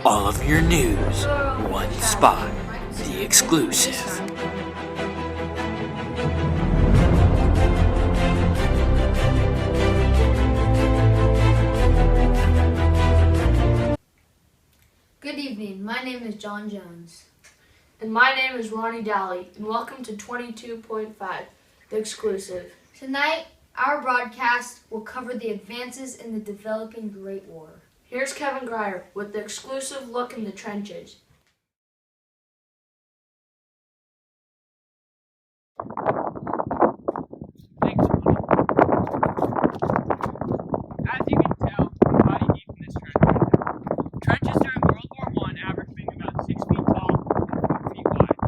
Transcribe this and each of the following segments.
All of your news, one spot, the exclusive. Good evening, my name is John Jones. And my name is Ronnie Daly, and welcome to 22.5, the exclusive. Tonight, our broadcast will cover the advances in the developing Great War. Here's Kevin Grier with the exclusive look in the trenches. Thanks, Ronnie. As you can tell, we're body deep in this trench right now. Trenches during World War I averaged being about 6 feet tall and 4 feet wide.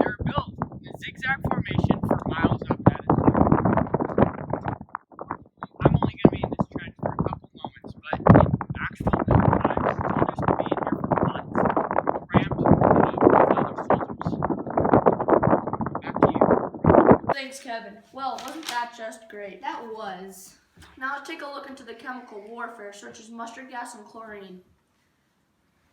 They were built in a zigzag formation for miles up at a time. I'm only going to be in this trench for a couple moments, but in actual real life, soldiers can be in here for months, crammed with other soldiers. Back to you. Thanks, Kevin. Well, wasn't that just great? That was. Now let's take a look into the chemical warfare, such as mustard gas and chlorine.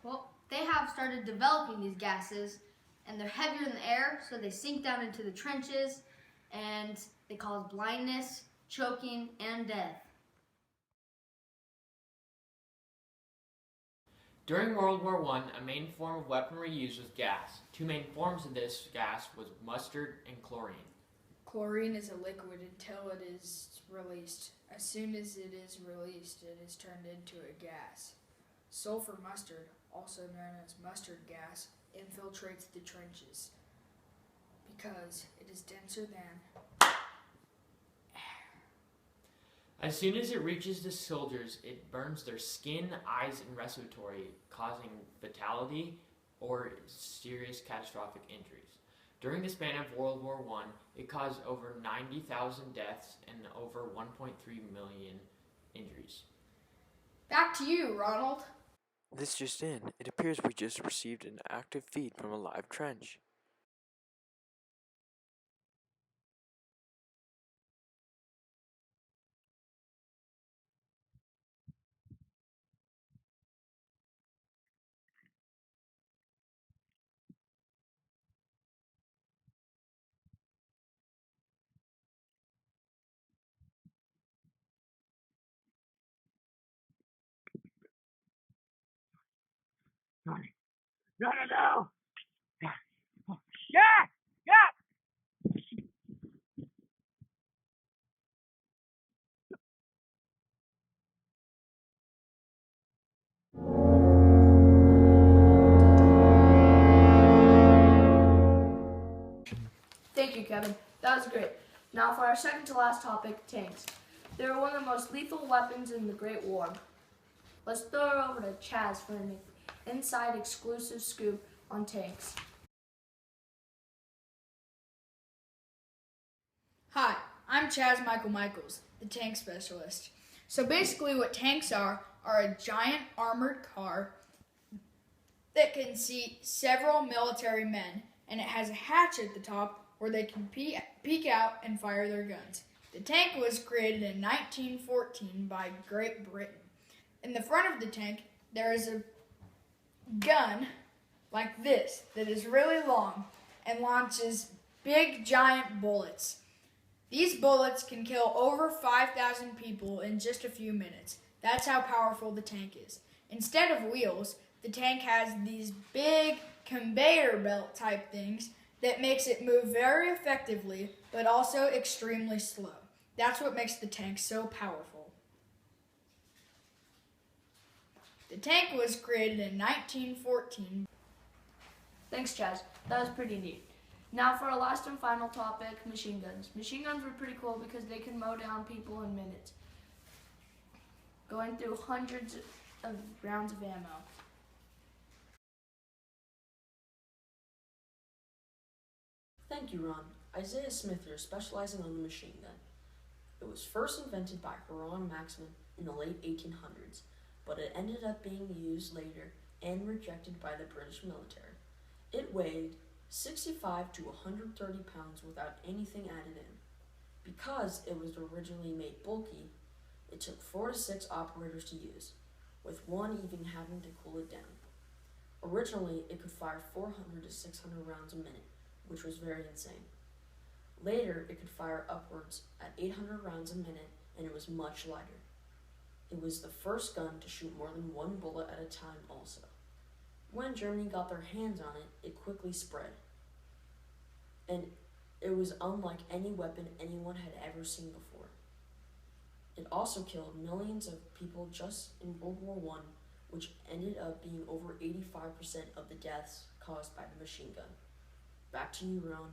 Well, they have started developing these gases, and they're heavier in the air, so they sink down into the trenches, and they cause blindness, choking, and death. During World War I, a main form of weaponry used was gas. Two main forms of this gas was mustard and chlorine. Chlorine is a liquid until it is released. As soon as it is released, it is turned into a gas. Sulfur mustard, also known as mustard gas, infiltrates the trenches because it is denser than As soon as it reaches the soldiers, it burns their skin, eyes, and respiratory, causing fatality or serious catastrophic injuries. During the span of World War I, it caused over 90,000 deaths and over 1.3 million injuries. Back to you, Ronald. This just in, it appears we just received an active feed from a live trench. No! Yeah! Thank you, Kevin. That was great. Now for our second to last topic, tanks. They were one of the most lethal weapons in the Great War. Let's throw it over to Chaz for an inside exclusive scoop on tanks. Hi, I'm Chaz Michaels, the tank specialist. So basically what tanks are a giant armored car that can seat several military men, and it has a hatch at the top where they can peek out and fire their guns. The tank was created in 1914 by Great Britain. In the front of the tank, there is a gun like this that is really long and launches big giant bullets. These bullets can kill over 5,000 people in just a few minutes. That's how powerful the tank is. Instead of wheels, the tank has these big conveyor belt type things that makes it move very effectively, but also extremely slow. That's what makes the tank so powerful. The tank was created in 1914. Thanks, Chaz. That was pretty neat. Now for our last and final topic, machine guns. Machine guns were pretty cool because they can mow down people in minutes, going through hundreds of rounds of ammo. Thank you, Ron. Isaiah Smith here, specializing on the machine gun. It was first invented by Hiram Maxim in the late 1800s, but it ended up being used later and rejected by the British military. It weighed 65 to 130 pounds without anything added in. Because it was originally made bulky, it took 4 to 6 operators to use. with one even having to cool it down. Originally, it could fire 400 to 600 rounds a minute, which was very insane. Later, it could fire upwards at 800 rounds a minute, and it was much lighter. It was the first gun to shoot more than one bullet at a time also. When Germany got their hands on it, it quickly spread. And it was unlike any weapon anyone had ever seen before. It also killed millions of people just in World War I, which ended up being over 85% of the deaths caused by the machine gun. Back to you, Ron.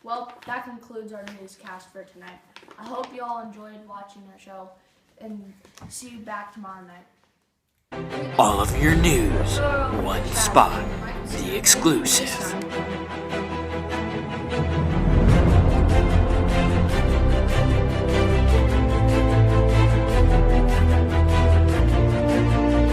Well, that concludes our newscast for tonight. I hope you all enjoyed watching our show, and see you back tomorrow night. All of your news, one spot, the exclusive.